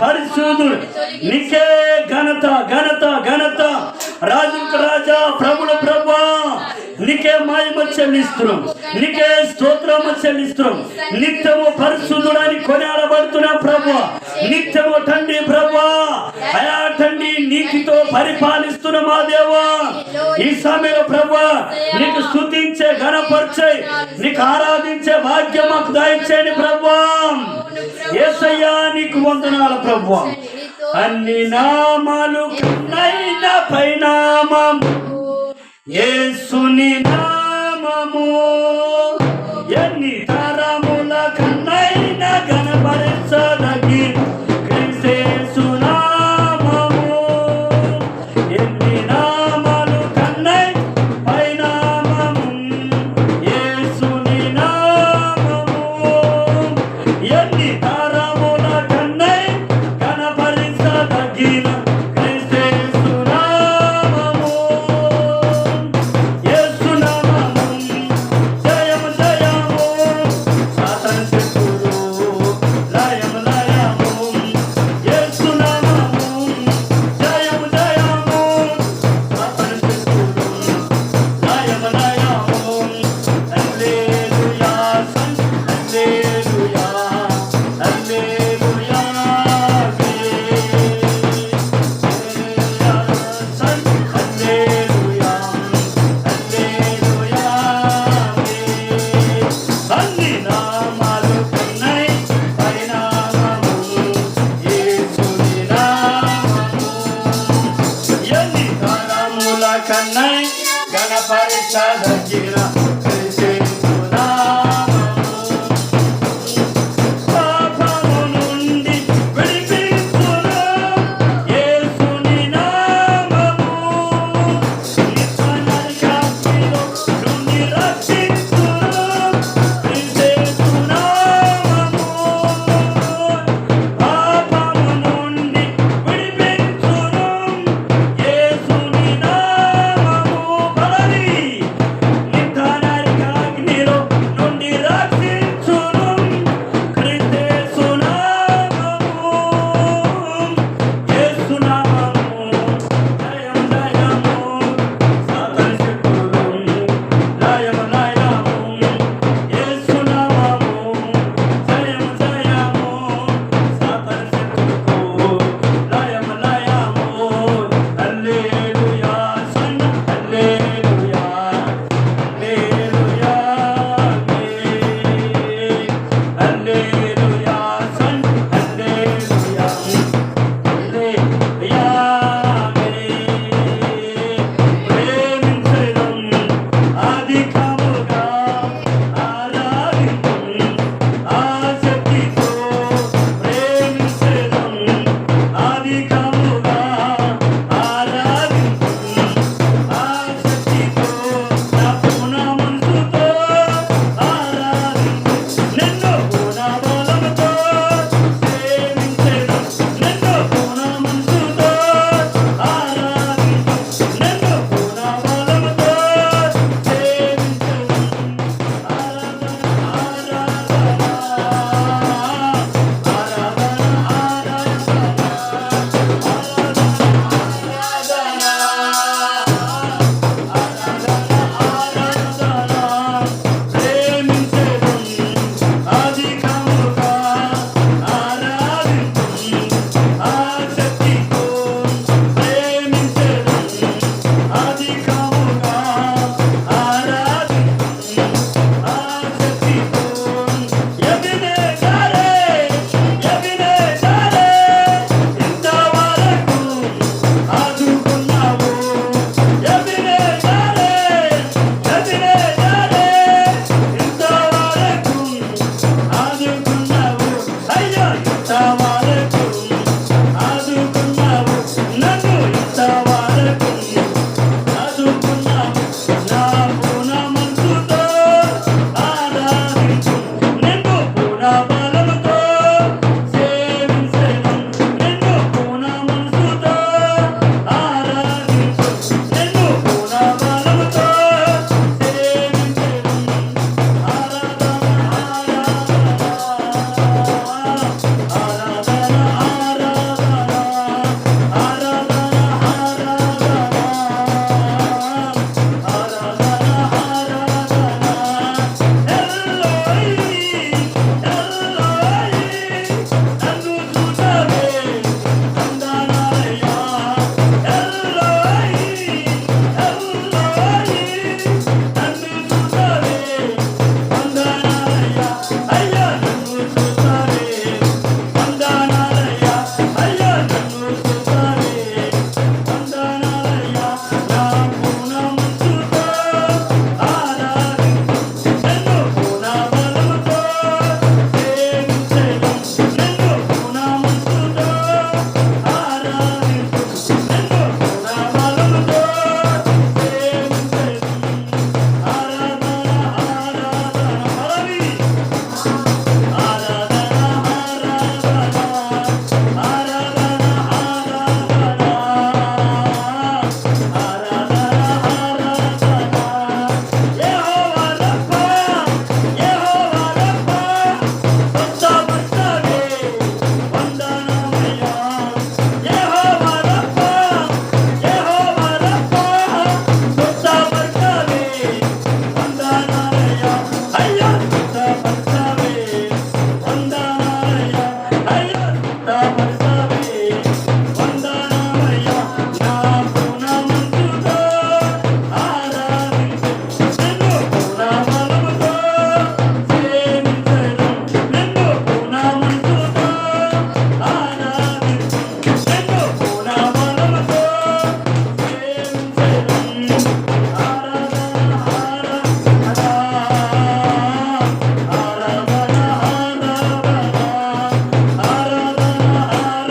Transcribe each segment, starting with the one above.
పరిశుద్ధుడు నీకే ఘనత ఘనత ఘనత. రాజులకు రాజా, ప్రభుల ప్రభా, నీకే మహిమ చెల్లిస్తున్నాం, నీకే స్తోత్రము చెల్లిస్తున్నాం. నిత్యము పరిశుద్ధుడని కొనియాడబడుతున్నా ప్రభా. నిత్యము తండ్రి ప్రభా, అయా తండ్రి నీతితో పరిపాలిస్తున్న మా దేవా, ఈ సమయంలో ప్రభా నీకు స్తుతించే ఘనపరిచే నీకు ఆరాధించే భాగ్యం మాకు దయచేయండి ప్రభా. యేసయ్యా నీకు వందనాలు ప్రభువా. అన్ని నామాలు కన్నైన పైనామం యేసుని నామము, ఎన్ని తరముల కన్నైన గణపరచదగి క్రీస్తు నామము. ఎన్ని నామాలు కన్నై పైనామము యేసుని నామము, ఎన్ని తరముల కన్నై గణపరచదగిన క్రీస్తు నామము. యేసు నామము జయము జయము, సాతాను శత్రువు లయము లయము. యేసు నామము జయము జయము, సాతాను శత్రువు లయము లయము. హల్లెలూయా హల్లెలూయా హల్లెలూయా. హల్లెలూయా హల్లెలూయా. అన్ని నామాలు కన్నై పరిణామము యేసుని నామము, ఎన్ని తరముల కన్నై గణపరచదగిన క్రీస్తు నామము. పాపము నుండి విడిపించును యేసుని నామము, నిత్య నరకాగ్నిలో నుండి రక్షించును క్రీస్తు నామము. పాపము నుండి విడిపించును యేసుని నామము. బలవి నిత్య సిద్ధపరచావే. వందనాలయ్యా, నా పూర్ణమంతుతో ఆరాధించు. నిన్ను పూర్ణబలముతో సేవించెదను. నిన్ను పూర్ణమంతుతో ఆరాధించు. నిన్ను పూర్ణబలముతో సేవించెదను. ఆరాధన ఆరాధన ఆరాధన ఆరాధన ఆరాధన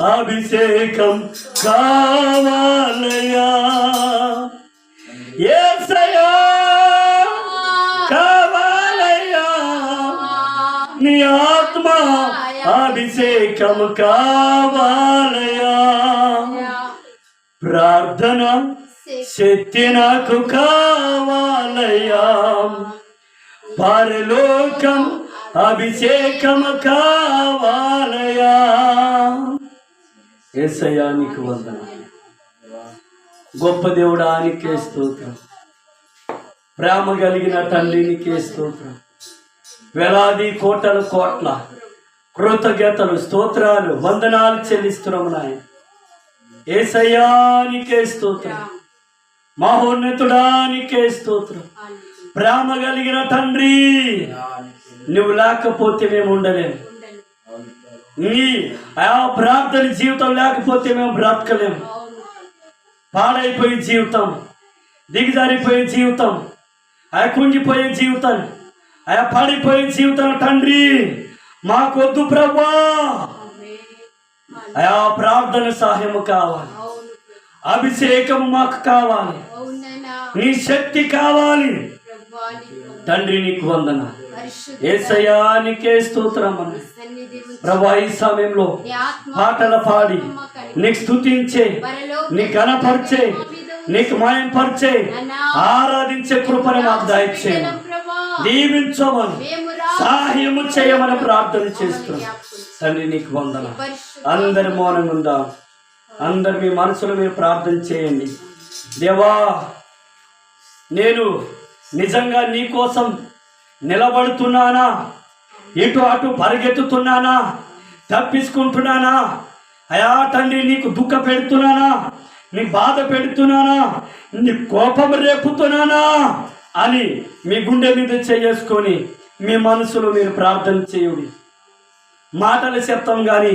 అభిషేకం కావాలయ్యా యేసయ్యా కావాలయ్యా నీ ఆత్మ అభిషేకం కావాలయ్యా ప్రార్థన శక్తి నాకు కావాలయ్యా పరలోకం అభిషేకం కావాలయ్యా యేసయ్యా నీకు వందనాలు గొప్ప దేవుడా నీకే స్తోత్రం ప్రేమ కలిగిన తండ్రి నీకే స్తోత్రం వేలాది కోట్ల కృతజ్ఞతలు స్తోత్రాలు వందనాలు చెల్లిస్తున్నాము నాయన యేసయ్యా నీకే స్తోత్రం మహోన్నతుడా నీకే స్తోత్రం ప్రేమ కలిగిన తండ్రి నువ్వు లేకపోతే మేము ఉండలేము నీ ఆ ప్రార్థన జీవితం లేకపోతే మేము బ్రతకలేము పాడైపోయే జీవితం దిగజారిపోయే జీవితం ఆ కుంగిపోయే జీవితం ఆ పడిపోయే జీవితం తండ్రి మాకొద్దు ప్రభువా ఆ ప్రార్థన సహాయము కావాలి అభిషేకం మాకు కావాలి నీ శక్తి కావాలి తండ్రి నీకు వందన యేసయ్యా నీకే స్తోత్రం ప్రభువా ఈ సమయంలో పాటలు పాడి నీకు స్తుతించే నీ గణపరిచే నీకు మాయంపరిచే ఆరాధించే కృపను మాకు దయచేయండి దీవించమని సహాయము చేయమని ప్రార్థన చేస్తున్నాం తండ్రి నీకు వందన అందరి మౌనంగా ఉందాం అందరు మీ మనసులో మీరు ప్రార్థన చేయండి దేవా నేను నిజంగా నీ కోసం నిలబడుతున్నానా ఇటు అటు పరిగెత్తుతున్నానా తప్పించుకుంటున్నానా అయా తండ్రి నీకు దుఃఖ పెడుతున్నానా నీ బాధ పెడుతున్నానా నీ కోపం రేపుతున్నానా అని మీ గుండె మీద చేసుకొని మీ మనసులో మీరు ప్రార్థన చేయుడి మాటలు చెప్తాం కానీ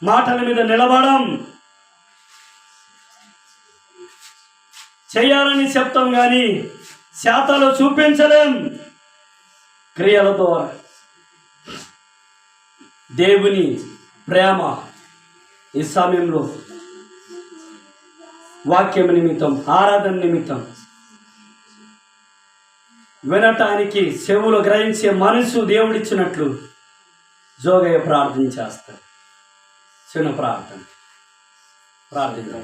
మాటల మీద నిలబడం చేయాలని చెప్తాం కానీ శాతాలు చూపించలేం క్రియల ద్వారా దేవుని ప్రేమ ఈ సమయంలో వాక్యం నిమిత్తం ఆరాధన నిమిత్తం వినటానికి చెవులు గ్రహించే మనసు దేవుడిచ్చినట్లు జోగయ్య ప్రార్థన చేస్తారు చిన్న ప్రార్థన ప్రార్థిద్దాం